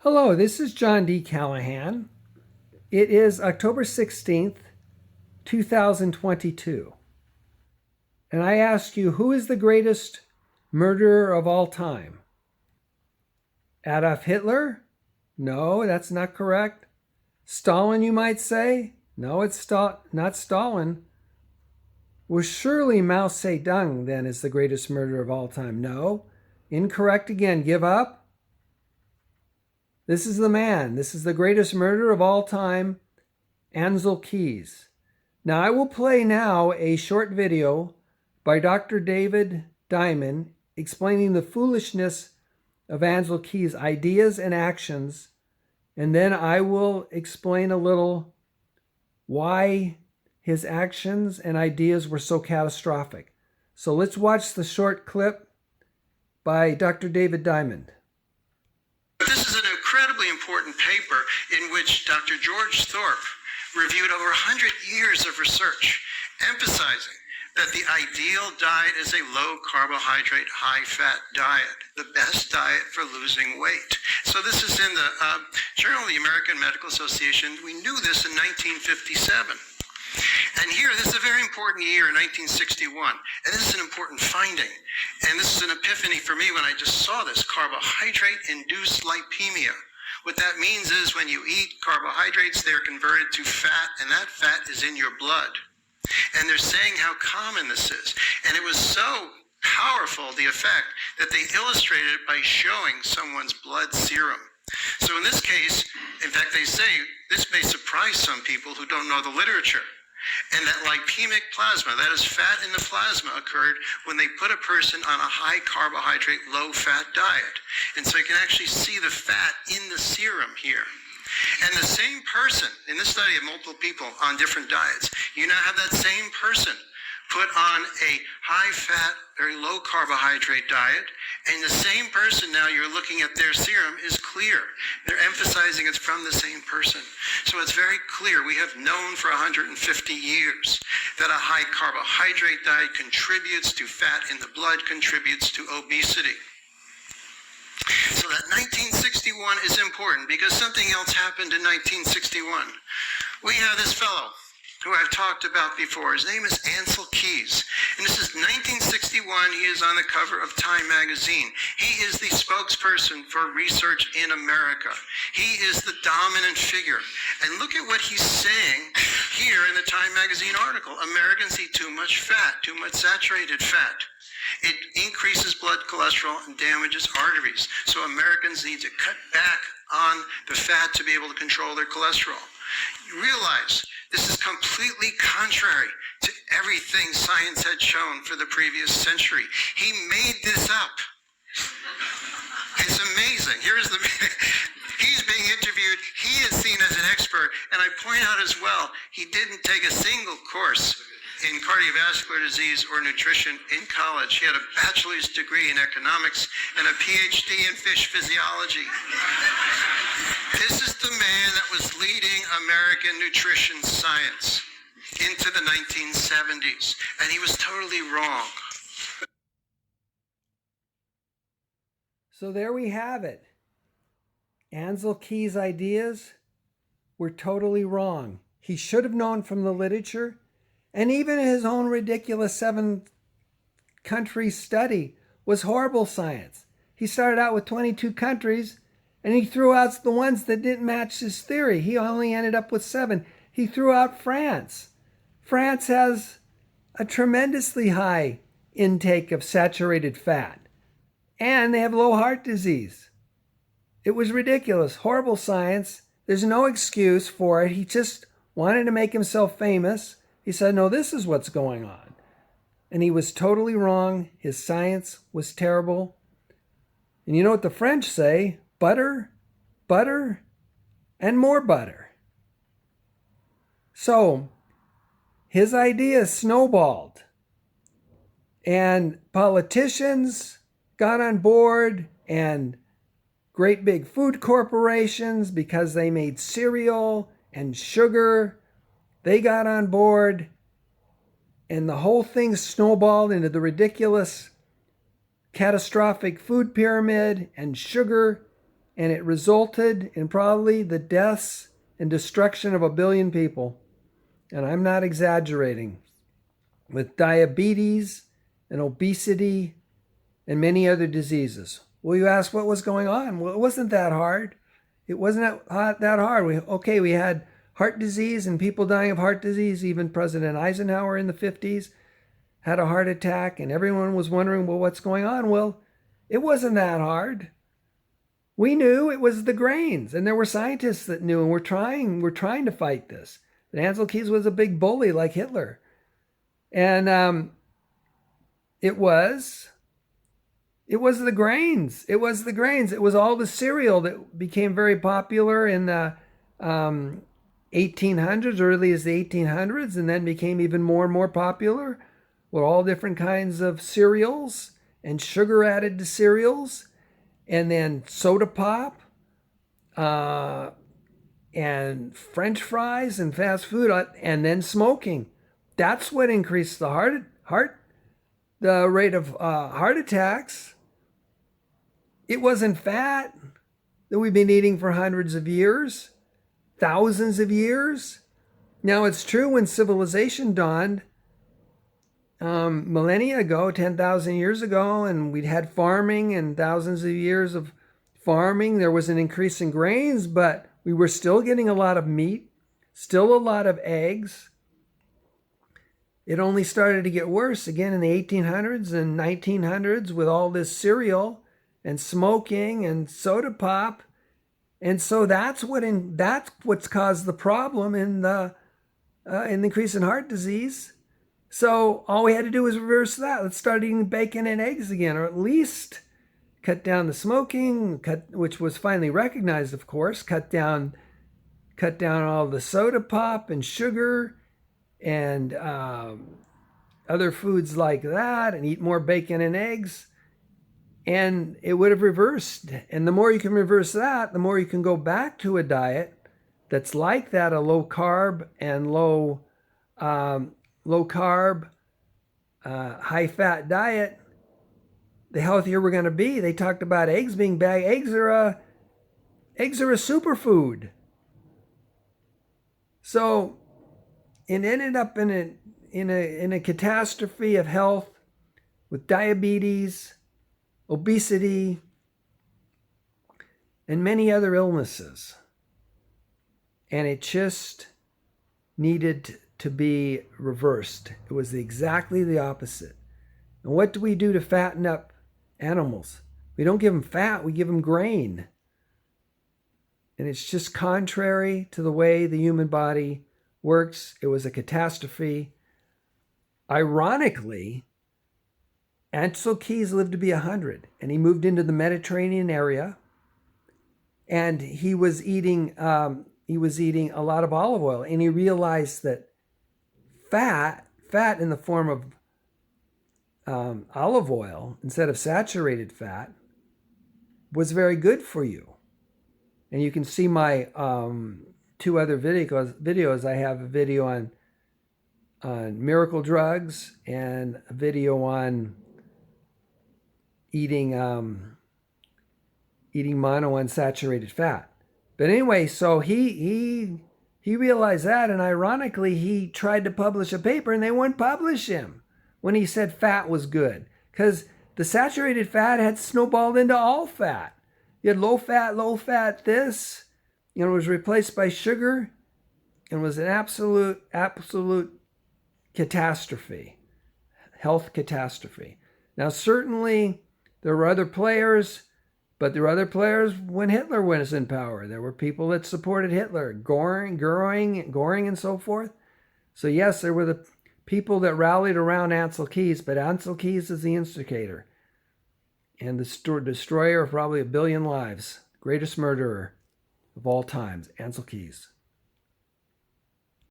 Hello, this is John D. Callahan. It is October 16th, 2022. And I ask you, who is the greatest murderer of all time? Adolf Hitler? No, that's not correct. Stalin, you might say? No, it's not Stalin. Well, surely Mao Zedong then is the greatest murderer of all time. No, incorrect again. Give up. This is the man. This is the greatest murderer of all time, Ancel. Now, I will play now a short video by Dr. David Diamond explaining the foolishness of Ancel ideas and actions, and then I will explain a little why his actions and ideas were so catastrophic. So let's watch the short clip by Dr. David Diamond. This is an incredibly important paper in which Dr. George Thorpe reviewed over 100 years of research, emphasizing that the ideal diet is a low-carbohydrate, high-fat diet, the best diet for losing weight. So this is in the Journal of the American Medical Association. We knew this in 1957. And here, this is a very important year, 1961, and this is an important finding. And this is an epiphany for me when I just saw this, carbohydrate-induced lipemia. What that means is when you eat carbohydrates, they're converted to fat, and that fat is in your blood. And they're saying how common this is. And it was so powerful, the effect, that they illustrated it by showing someone's blood serum. So in this case, in fact, they say this may surprise some people who don't know the literature. And that lipemic plasma, that is fat in the plasma, occurred when they put a person on a high carbohydrate, low fat diet. And so you can actually see the fat in the serum here. And the same person, in this study of multiple people on different diets, you now have that same person put on a high fat, very low carbohydrate diet, and the same person now you're looking at their serum is clear. They're emphasizing it's from the same person. So it's very clear. We have known for 150 years that a high carbohydrate diet contributes to fat in the blood, contributes to obesity. So that 1961 is important because something else happened in 1961. We have this fellow who I've talked about before. His name is Ancel. And this is 1961. He is on the cover of Time magazine. He is the spokesperson for research in America. He is the dominant figure. And look at what he's saying here in the Time magazine article. Americans eat too much fat, too much saturated fat. It increases blood cholesterol and damages arteries. So Americans need to cut back on the fat to be able to control their cholesterol. You realize this is completely contrary to everything science had shown for the previous century. He made this up. It's amazing. He's being interviewed. He is seen as an expert. And I point out as well, he didn't take a single course in cardiovascular disease or nutrition in college. He had a bachelor's degree in economics and a PhD in fish physiology. This is the man that was leading American nutrition science into the 1970s, and he was totally wrong. So there we have it. Ancel ideas were totally wrong. He should have known from the literature, and even his own ridiculous 7-country study was horrible science. He started out with 22 countries, and he threw out the ones that didn't match his theory. He only ended up with 7. He threw out France. France has a tremendously high intake of saturated fat, and they have low heart disease. It was ridiculous, horrible science. There's no excuse for it. He just wanted to make himself famous. He said, no, this is what's going on. And he was totally wrong. His science was terrible. And you know what the French say? Butter, butter, and more butter. So his idea snowballed. And politicians got on board, and great big food corporations, because they made cereal and sugar, they got on board, and the whole thing snowballed into the ridiculous, catastrophic food pyramid and sugar and it resulted in probably the deaths and destruction of 1 billion people. And I'm not exaggerating. With diabetes and obesity and many other diseases. Well, you ask what was going on? Well, it wasn't that hard. It wasn't that hard. We had heart disease and people dying of heart disease. Even President Eisenhower in the 50s had a heart attack, and everyone was wondering, well, what's going on? Well, it wasn't that hard. We knew it was the grains, and there were scientists that knew, and we're trying to fight this. But Ancel Keys was a big bully like Hitler. And it was the grains. It was the grains. It was all the cereal that became very popular in the 1800s, early as the 1800s, and then became even more and more popular with all different kinds of cereals and sugar added to cereals, and then soda pop, and French fries and fast food, and then smoking. That's what increased the rate of heart attacks. It wasn't fat that we've been eating for hundreds of years, thousands of years. Now, it's true when civilization dawned millennia ago, 10,000 years ago, and we'd had farming and thousands of years of farming, there was an increase in grains, but we were still getting a lot of meat, still a lot of eggs. It only started to get worse again in the 1800s and 1900s with all this cereal and smoking and soda pop. And so that's what's caused the problem in the increase in heart disease. So all we had to do was reverse that. Let's start eating bacon and eggs again, or at least cut down the smoking, which was finally recognized, of course, cut down all the soda pop and sugar and other foods like that, and eat more bacon and eggs, and it would have reversed. And the more you can reverse that, the more you can go back to a diet that's like that, a low carb and high fat diet. The healthier we're going to be. They talked about eggs being bad. Eggs are a superfood. So it ended up in a catastrophe of health with diabetes, obesity, and many other illnesses. And it just needed to be reversed. It was exactly the opposite. And what do we do to fatten up animals? We don't give them fat, we give them grain. And it's just contrary to the way the human body works. It was a catastrophe. Ironically, Ancel Keys lived to be 100, and he moved into the Mediterranean area, and he was eating a lot of olive oil, and he realized that fat in the form of olive oil instead of saturated fat was very good for you. And you can see my 2 other videos. I have a video on miracle drugs and a video on eating monounsaturated fat. But anyway, so he realized that, and ironically, he tried to publish a paper, and they wouldn't publish him when he said fat was good, because the saturated fat had snowballed into all fat. You had low fat this, and it was replaced by sugar, and was an absolute catastrophe, health catastrophe. Now, certainly there were other players, but there were other players when Hitler was in power. There were people that supported Hitler, Goring, and so forth. So yes, there were the people that rallied around Ancel Keys, but Ancel Keys is the instigator and the destroyer of probably 1 billion lives, greatest murderer of all times, Ancel Keys.